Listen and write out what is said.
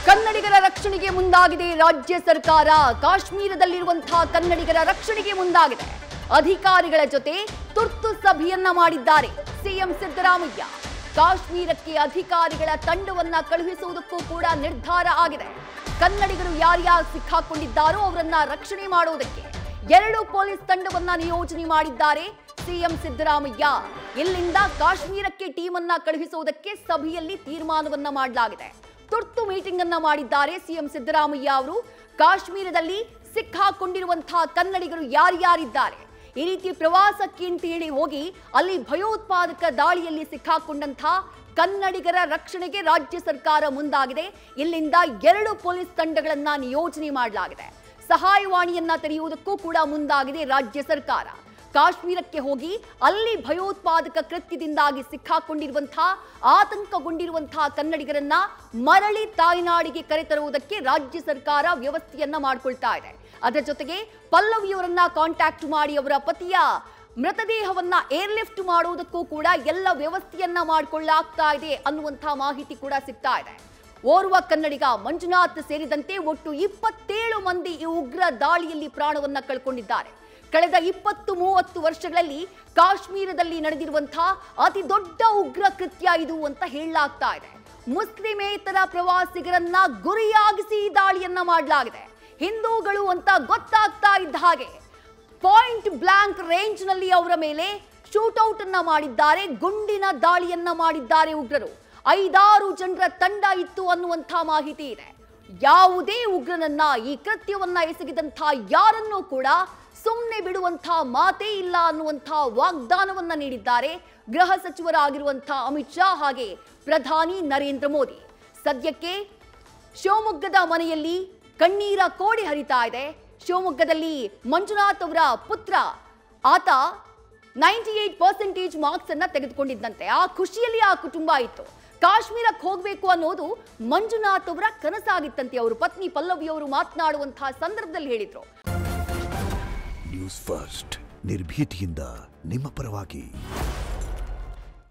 ಕನ್ನಡಿಗರ ರಕ್ಷಣೆಗೆ ಮುಂದಾಗಿದೆ ರಾಜ್ಯ ಸರ್ಕಾರ. ಕಾಶ್ಮೀರದಲ್ಲಿರುವಂತಹ ಕನ್ನಡಿಗರ ರಕ್ಷಣೆಗೆ ಮುಂದಾಗಿದೆ. ಅಧಿಕಾರಿಗಳ ಜೊತೆ ತುರ್ತು ಸಭೆಯನ್ನ ಮಾಡಿದ್ದಾರೆ ಸಿಎಂ ಸಿದ್ದರಾಮಯ್ಯ. ಕಾಶ್ಮೀರಕ್ಕೆ ಅಧಿಕಾರಿಗಳ ತಂಡವನ್ನ ಕಳುಹಿಸುವುದಕ್ಕೂ ಕೂಡ ನಿರ್ಧಾರ ಆಗಿದೆ. ಕನ್ನಡಿಗರು ಯಾರ್ಯಾರು ಸಿಕ್ಕಾಕೊಂಡಿದ್ದಾರೋ ಅವರನ್ನ ರಕ್ಷಣೆ ಮಾಡುವುದಕ್ಕೆ 2 ಪೊಲೀಸ್ ತಂಡವನ್ನ ನಿಯೋಜನೆ ಮಾಡಿದ್ದಾರೆ ಸಿಎಂ ಸಿದ್ದರಾಮಯ್ಯ. ಇಲ್ಲಿಂದ ಕಾಶ್ಮೀರಕ್ಕೆ ಟೀಮ್ ಅನ್ನ ಕಳುಹಿಸುವುದಕ್ಕೆ ಸಭೆಯಲ್ಲಿ ತೀರ್ಮಾನವನ್ನ ಮಾಡಲಾಗಿದೆ. ತುರ್ತು ಮೀಟಿಂಗ್ ಅನ್ನ ಮಾಡಿದ್ದಾರೆ ಸಿಎಂ ಸಿದ್ದರಾಮಯ್ಯ ಅವರು. ಕಾಶ್ಮೀರದಲ್ಲಿ ಸಿಕ್ಕಾಕೊಂಡಿರುವಂತಹ ಕನ್ನಡಿಗರು ಯಾರ್ಯಾರಿದ್ದಾರೆ, ಈ ರೀತಿ ಪ್ರವಾಸಕ್ಕೆ ಅಂತ ಹೇಳಿ ಹೋಗಿ ಅಲ್ಲಿ ಭಯೋತ್ಪಾದಕ ದಾಳಿಯಲ್ಲಿ ಸಿಕ್ಕಾಕೊಂಡಂತಹ ಕನ್ನಡಿಗರ ರಕ್ಷಣೆಗೆ ರಾಜ್ಯ ಸರ್ಕಾರ ಮುಂದಾಗಿದೆ. ಇಲ್ಲಿಂದ 2 ಪೊಲೀಸ್ ತಂಡಗಳನ್ನ ನಿಯೋಜನೆ ಮಾಡಲಾಗಿದೆ. ಸಹಾಯವಾಣಿಯನ್ನ ತೆರೆಯುವುದಕ್ಕೂ ಕೂಡ ಮುಂದಾಗಿದೆ ರಾಜ್ಯ ಸರ್ಕಾರ. ಕಾಶ್ಮೀರಕ್ಕೆ ಹೋಗಿ ಅಲ್ಲಿ ಭಯೋತ್ಪಾದಕ ಕೃತ್ಯದಿಂದಾಗಿ ಸಿಕ್ಕಾಕೊಂಡಿರುವಂತಹ ಆತಂಕಗೊಂಡಿರುವಂತಹ ಕನ್ನಡಿಗರನ್ನ ಮರಳಿ ತಾಯ್ನಾಡಿಗೆ ಕರೆತರುವುದಕ್ಕೆ ರಾಜ್ಯ ಸರ್ಕಾರ ವ್ಯವಸ್ಥೆಯನ್ನ ಮಾಡಿಕೊಳ್ತಾ ಇದೆ. ಅದರ ಜೊತೆಗೆ ಪಲ್ಲವಿಯವರನ್ನ ಕಾಂಟ್ಯಾಕ್ಟ್ ಮಾಡಿ ಅವರ ಪತಿಯ ಮೃತದೇಹವನ್ನ ಏರ್ಲಿಫ್ಟ್ ಮಾಡುವುದಕ್ಕೂ ಕೂಡ ಎಲ್ಲ ವ್ಯವಸ್ಥೆಯನ್ನ ಮಾಡಿಕೊಳ್ಳಲಾಗ್ತಾ ಇದೆ ಅನ್ನುವಂತಹ ಮಾಹಿತಿ ಕೂಡ ಸಿಗ್ತಾ ಇದೆ. ಓರ್ವ ಕನ್ನಡಿಗ ಮಂಜುನಾಥ್ ಸೇರಿದಂತೆ ಒಟ್ಟು 27 ಮಂದಿ ಈ ಉಗ್ರ ದಾಳಿಯಲ್ಲಿ ಪ್ರಾಣವನ್ನ ಕಳ್ಕೊಂಡಿದ್ದಾರೆ. ಕಳೆದ 20-30 ವರ್ಷಗಳಲ್ಲಿ ಕಾಶ್ಮೀರದಲ್ಲಿ ನಡೆದಿರುವಂತಹ ಅತಿ ದೊಡ್ಡ ಉಗ್ರ ಕೃತ್ಯ ಇದು ಅಂತ ಹೇಳಲಾಗ್ತಾ ಇದೆ. ಮುಸ್ಲಿಮೇತರ ಪ್ರವಾಸಿಗರನ್ನ ಗುರಿಯಾಗಿಸಿ ದಾಳಿಯನ್ನ ಮಾಡಲಾಗಿದೆ. ಹಿಂದೂಗಳು ಅಂತ ಗೊತ್ತಾಗ್ತಾ ಇದ್ದ ಹಾಗೆ ಪಾಯಿಂಟ್ ಬ್ಲಾಂಕ್ ರೇಂಜ್ ನಲ್ಲಿ ಅವರ ಮೇಲೆ ಶೂಟೌಟ್ ಅನ್ನ ಮಾಡಿದ್ದಾರೆ. ಗುಂಡಿನ ದಾಳಿಯನ್ನ ಮಾಡಿದ್ದಾರೆ ಉಗ್ರರು. 5-6 ಜನರ ತಂಡ ಇತ್ತು ಅನ್ನುವಂಥ ಮಾಹಿತಿ ಇದೆ. ಯಾವುದೇ ಉಗ್ರನನ್ನ ಈ ಕೃತ್ಯವನ್ನ ಎಸಗಿದಂತಹ ಯಾರನ್ನೂ ಕೂಡ ಸುಮ್ಮನೆ ಬಿಡುವಂತಹ ಮಾತೇ ಇಲ್ಲ ಅನ್ನುವಂತಹ ವಾಗ್ದಾನವನ್ನ ನೀಡಿದ್ದಾರೆ ಗೃಹ ಸಚಿವರಾಗಿರುವಂತಹ ಅಮಿತ್ ಶಾ ಹಾಗೆ ಪ್ರಧಾನಿ ನರೇಂದ್ರ ಮೋದಿ. ಸದ್ಯಕ್ಕೆ ಶಿವಮೊಗ್ಗದ ಮನೆಯಲ್ಲಿ ಕಣ್ಣೀರ ಕೋಡಿ ಹರಿತಾ ಇದೆ. ಶಿವಮೊಗ್ಗದಲ್ಲಿ ಮಂಜುನಾಥ್ ಅವರ ಪುತ್ರ ಆತ 98% ಮಾರ್ಕ್ಸ್ ಅನ್ನ ತೆಗೆದುಕೊಂಡಿದ್ದಂತೆ. ಆ ಖುಷಿಯಲ್ಲಿ ಆ ಕುಟುಂಬ ಇತ್ತು. ಕಾಶ್ಮೀರಕ್ಕೆ ಹೋಗಬೇಕು ಅನ್ನೋದು ಮಂಜುನಾಥ್ ಅವರ ಕನಸಾಗಿತ್ತಂತೆ. ಅವರು ಪತ್ನಿ ಪಲ್ಲವಿಯವರು ಮಾತನಾಡುವಂತಹ ಸಂದರ್ಭದಲ್ಲಿ ಹೇಳಿದ್ರು. ನ್ಯೂಸ್ ಫಸ್ಟ್ ನಿರ್ಭೀತಿಯಿಂದ ನಿಮ್ಮ ಪರವಾಗಿ.